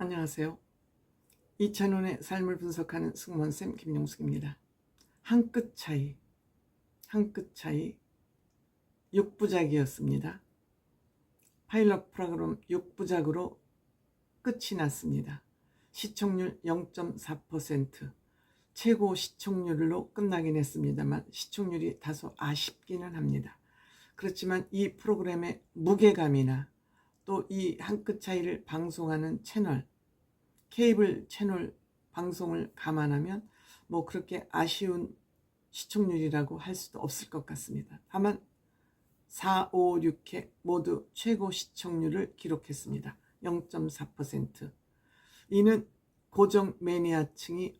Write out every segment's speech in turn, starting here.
안녕하세요. 이찬원의 삶을 분석하는 승무원쌤 김용숙입니다. 한 끗 차이 6부작이었습니다. 파일럿 프로그램 6부작으로 끝이 났습니다. 시청률 0.4%, 최고 시청률로 끝나긴 했습니다만 시청률이 다소 아쉽기는 합니다. 그렇지만 이 프로그램의 무게감이나 또 이 한 끗 차이를 방송하는 채널, 케이블 채널 방송을 감안하면 뭐 그렇게 아쉬운 시청률이라고 할 수도 없을 것 같습니다. 다만 4, 5, 6회 모두 최고 시청률을 기록했습니다. 0.4%. 이는 고정 매니아층이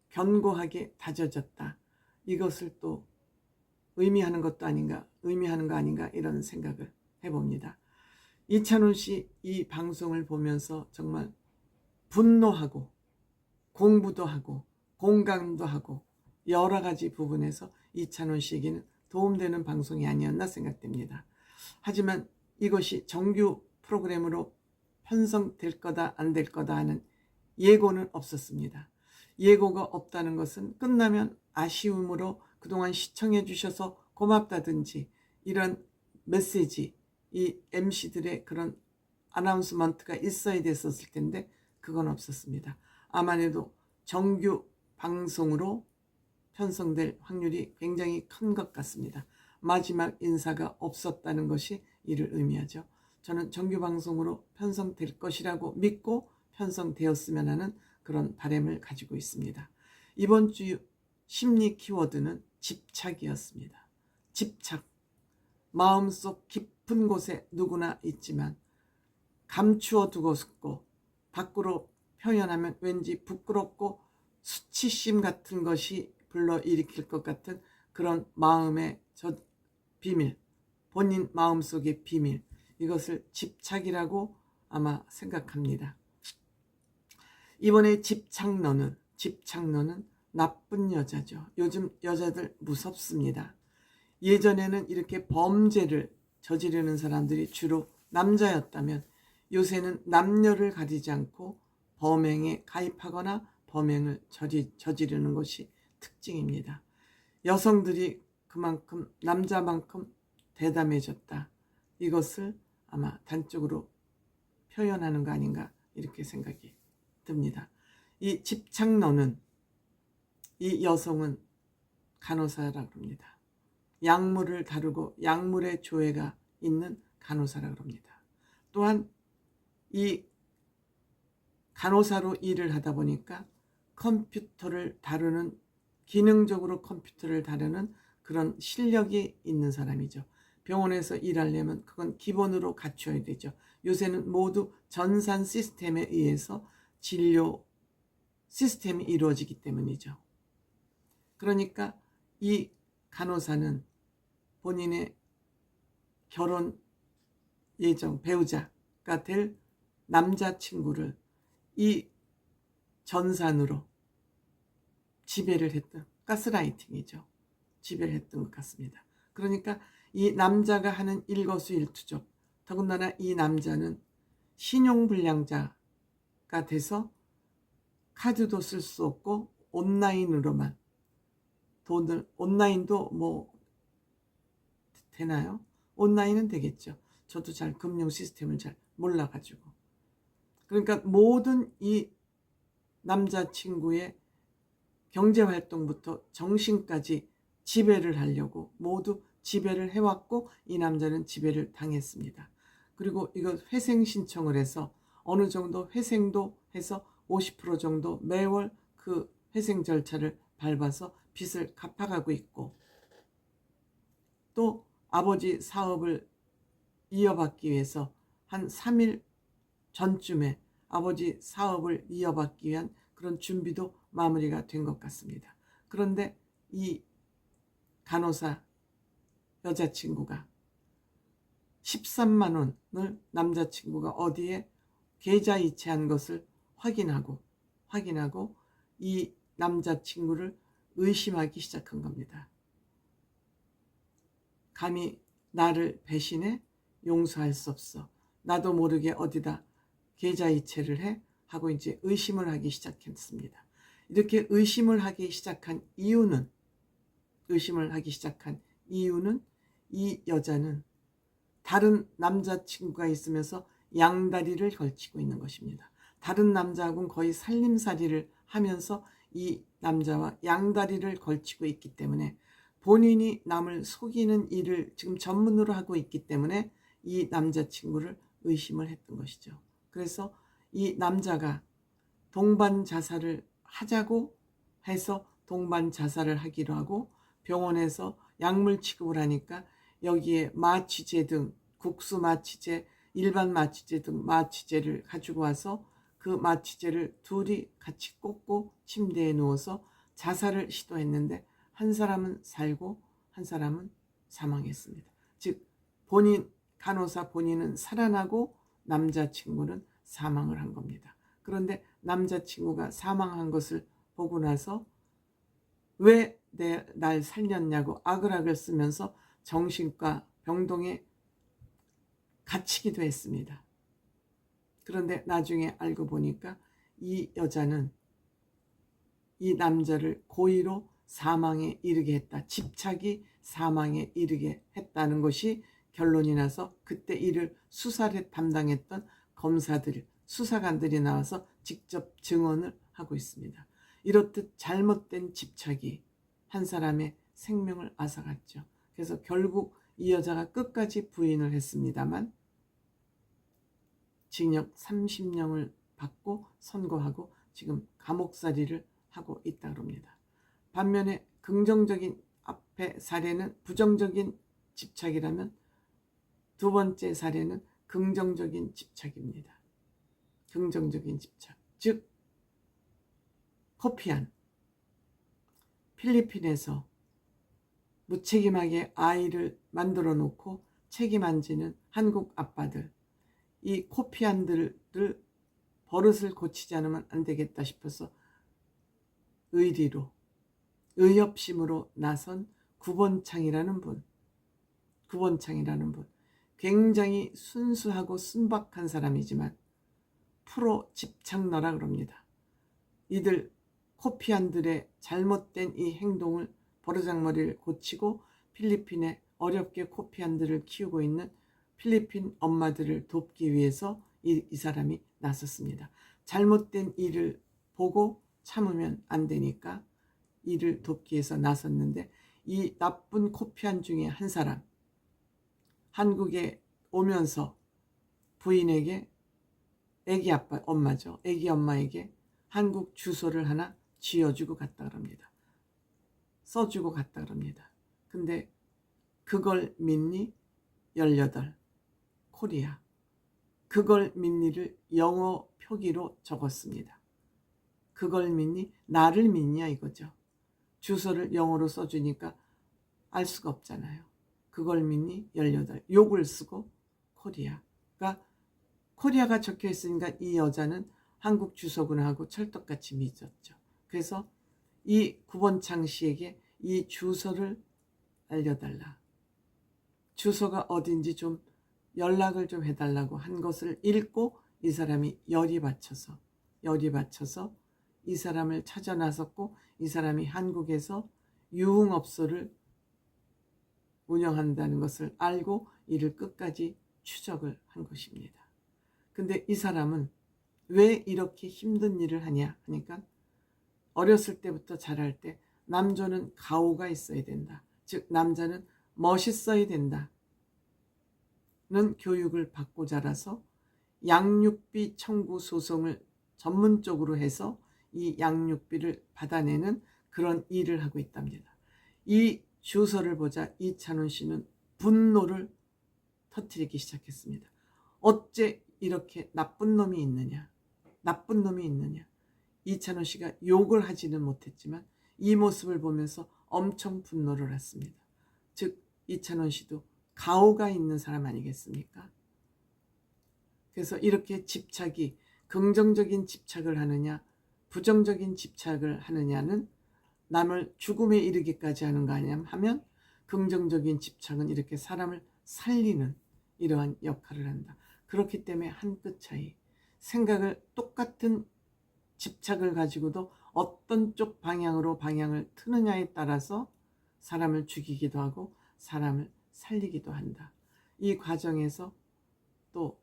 견고하게 다져졌다. 이것을 또 의미하는 거 아닌가 이런 생각을 해봅니다. 이찬원 씨 이 방송을 보면서 정말 분노하고 공부도 하고 공감도 하고 여러 가지 부분에서 이찬원 씨에게는 도움되는 방송이 아니었나 생각됩니다. 하지만 이것이 정규 프로그램으로 편성될 거다 안 될 거다 하는 예고는 없었습니다. 예고가 없다는 것은 끝나면 아쉬움으로 그동안 시청해 주셔서 고맙다든지 이런 메시지, 이 MC들의 그런 아나운스먼트가 있어야 됐었을 텐데 그건 없었습니다. 아마도 정규 방송으로 편성될 확률이 굉장히 큰 것 같습니다. 마지막 인사가 없었다는 것이 이를 의미하죠. 저는 정규 방송으로 편성될 것이라고 믿고 편성되었으면 하는 그런 바람을 가지고 있습니다. 이번 주 심리 키워드는 집착이었습니다. 집착. 마음속 깊은 곳에 누구나 있지만 감추어 두고 싶고 밖으로 표현하면 왠지 부끄럽고 수치심 같은 것이 불러일으킬 것 같은 그런 마음의 비밀, 본인 마음속의 비밀, 이것을 집착이라고 아마 생각합니다. 이번에 집착러는 나쁜 여자죠. 요즘 여자들 무섭습니다. 예전에는 이렇게 범죄를 저지르는 사람들이 주로 남자였다면 요새는 남녀를 가리지 않고 범행에 가입하거나 범행을 저지르는 것이 특징입니다. 여성들이 그만큼 남자만큼 대담해졌다. 이것을 아마 단적으로 표현하는 거 아닌가 이렇게 생각이 듭니다. 이 집착러는, 이 여성은 간호사라고 합니다. 약물을 다루고 약물의 조회가 있는 간호사라고 합니다. 또한 이 간호사로 일을 하다 보니까 컴퓨터를 다루는, 기능적으로 컴퓨터를 다루는 그런 실력이 있는 사람이죠. 병원에서 일하려면 그건 기본으로 갖춰야 되죠. 요새는 모두 전산 시스템에 의해서 진료 시스템이 이루어지기 때문이죠. 그러니까 이 간호사는 본인의 결혼 예정 배우자가 될 남자친구를 이 전산으로 지배를 했던, 가스라이팅이죠. 지배를 했던 것 같습니다. 그러니까 이 남자가 하는 일거수일투족, 더군다나 이 남자는 신용불량자가 돼서 카드도 쓸 수 없고 온라인으로만 돈을, 온라인도 뭐 되나요? 온라인은 되겠죠. 저도 잘 금융 시스템을 잘 몰라가지고. 그러니까 모든 이 남자친구의 경제활동부터 정신까지 지배를 하려고 모두 지배를 해왔고 이 남자는 지배를 당했습니다. 그리고 이거 회생 신청을 해서 어느 정도 회생도 해서 50% 정도 매월 그 회생 절차를 밟아서 빚을 갚아가고 있고, 또 아버지 사업을 이어받기 위해서 한 3일 전쯤에 아버지 사업을 이어받기 위한 그런 준비도 마무리가 된 것 같습니다. 그런데 이 간호사 여자친구가 13만 원을 남자친구가 어디에 계좌이체한 것을 확인하고 이 남자친구를 의심하기 시작한 겁니다. 감히 나를 배신해? 용서할 수 없어. 나도 모르게 어디다 계좌이체를 해? 하고 이제 의심을 하기 시작했습니다. 이렇게 의심을 하기 시작한 이유는 이 여자는 다른 남자친구가 있으면서 양다리를 걸치고 있는 것입니다. 다른 남자하고는 거의 살림살이를 하면서 이 남자와 양다리를 걸치고 있기 때문에 본인이 남을 속이는 일을 지금 전문으로 하고 있기 때문에 이 남자친구를 의심을 했던 것이죠. 그래서 이 남자가 동반 자살을 하자고 해서 동반 자살을 하기로 하고 병원에서 약물 취급을 하니까 여기에 마취제 등 국수 마취제, 일반 마취제 등 마취제를 가지고 와서 그 마취제를 둘이 같이 꽂고 침대에 누워서 자살을 시도했는데 한 사람은 살고 한 사람은 사망했습니다. 즉 간호사 본인은 살아나고 남자친구는 사망을 한 겁니다. 그런데 남자친구가 사망한 것을 보고 나서 왜 날 살렸냐고 악을 쓰면서 정신과 병동에 갇히기도 했습니다. 그런데 나중에 알고 보니까 이 여자는 이 남자를 고의로 사망에 이르게 했다. 집착이 사망에 이르게 했다는 것이 결론이 나서 그때 이를 수사를 담당했던 수사관들이 나와서 직접 증언을 하고 있습니다. 이렇듯 잘못된 집착이 한 사람의 생명을 앗아갔죠. 그래서 결국 이 여자가 끝까지 부인을 했습니다만 징역 30년을 받고 선고하고 지금 감옥살이를 하고 있다고 합니다. 반면에 긍정적인 앞의 사례는 부정적인 집착이라면 두 번째 사례는 긍정적인 집착입니다. 긍정적인 집착, 즉 코피안, 필리핀에서 무책임하게 아이를 만들어 놓고 책임 안 지는 한국 아빠들, 이 코피안들을 버릇을 고치지 않으면 안 되겠다 싶어서 의협심으로 나선 구본창이라는 분, 굉장히 순수하고 순박한 사람이지만 프로 집착러라 그럽니다. 이들 코피안들의 잘못된 이 행동을 버르장머리를 고치고 필리핀에 어렵게 코피안들을 키우고 있는 필리핀 엄마들을 돕기 위해서 이 사람이 나섰습니다. 잘못된 일을 보고 참으면 안 되니까 이를 돕기 위해서 나섰는데 이 나쁜 코피안 중에 한 사람, 한국에 오면서 부인에게 애기 엄마에게 한국 주소를 하나 쥐어주고 갔다 그럽니다. 써주고 갔다 그럽니다. 근데 그걸 믿니? 18 코리아. 그걸 믿니를 영어 표기로 적었습니다. 그걸 믿니? 나를 믿냐 이거죠. 주소를 영어로 써주니까 알 수가 없잖아요. 그걸 믿니? 18 욕을 쓰고 코리아가 적혀 있으니까 이 여자는 한국 주소구나 하고 철떡같이 믿었죠. 그래서 이 구본창 씨에게 이 주소를 알려달라. 주소가 어딘지 좀 연락을 좀 해달라고 한 것을 읽고 이 사람이 열이 받쳐서 이 사람을 찾아 나섰고 이 사람이 한국에서 유흥업소를 운영한다는 것을 알고 이를 끝까지 추적을 한 것입니다. 근데 이 사람은 왜 이렇게 힘든 일을 하냐 하니까 어렸을 때부터 자랄 때 남자는 가오가 있어야 된다. 즉 남자는 멋있어야 된다. 는 교육을 받고 자라서 양육비 청구 소송을 전문적으로 해서 이 양육비를 받아내는 그런 일을 하고 있답니다. 이 주소를 보자 이찬원 씨는 분노를 터뜨리기 시작했습니다. 어째 이렇게 나쁜 놈이 있느냐. 이찬원 씨가 욕을 하지는 못했지만 이 모습을 보면서 엄청 분노를 했습니다. 즉 이찬원 씨도 가오가 있는 사람 아니겠습니까? 그래서 이렇게 집착이 긍정적인 집착을 하느냐 부정적인 집착을 하느냐는 남을 죽음에 이르기까지 하는 거 아니냐 하면 긍정적인 집착은 이렇게 사람을 살리는 이러한 역할을 한다. 그렇기 때문에 한 끗 차이. 생각을 똑같은 집착을 가지고도 어떤 쪽 방향으로 방향을 트느냐에 따라서 사람을 죽이기도 하고 사람을 살리기도 한다. 이 과정에서 또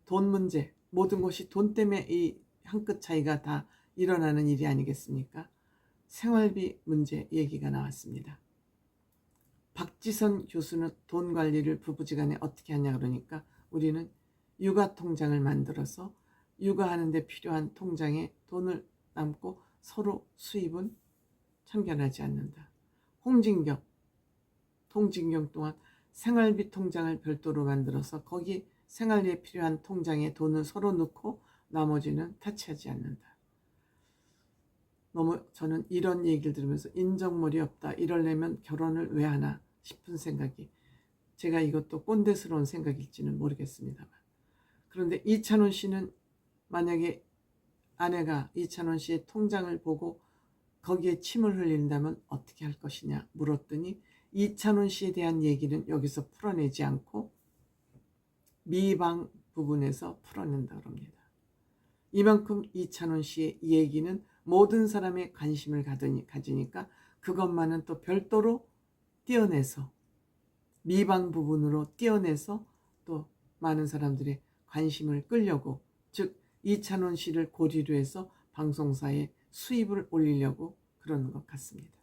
돈 문제, 모든 것이 돈 때문에 이 한 끗 차이가 다 일어나는 일이 아니겠습니까? 생활비 문제 얘기가 나왔습니다. 박지선 교수는 돈 관리를 부부지간에 어떻게 하냐 그러니까 우리는 육아 통장을 만들어서 육아하는 데 필요한 통장에 돈을 남고 서로 수입은 참견하지 않는다. 홍진경 또한 생활비 통장을 별도로 만들어서 거기 생활비에 필요한 통장에 돈을 서로 넣고 나머지는 타치하지 않는다. 너무 저는 이런 얘기를 들으면서 인정머리 없다. 이러려면 결혼을 왜 하나 싶은 생각이, 제가 이것도 꼰대스러운 생각일지는 모르겠습니다만, 그런데 이찬원 씨는 만약에 아내가 이찬원 씨의 통장을 보고 거기에 침을 흘린다면 어떻게 할 것이냐 물었더니 이찬원 씨에 대한 얘기는 여기서 풀어내지 않고 미방 부분에서 풀어낸다 그럽니다. 이만큼 이찬원 씨의 얘기는 모든 사람의 관심을 가지니까 그것만은 또 별도로 떼어내서 미방 부분으로 떼어내서 또 많은 사람들의 관심을 끌려고, 즉 이찬원 씨를 고리로 해서 방송사에 수입을 올리려고 그러는 것 같습니다.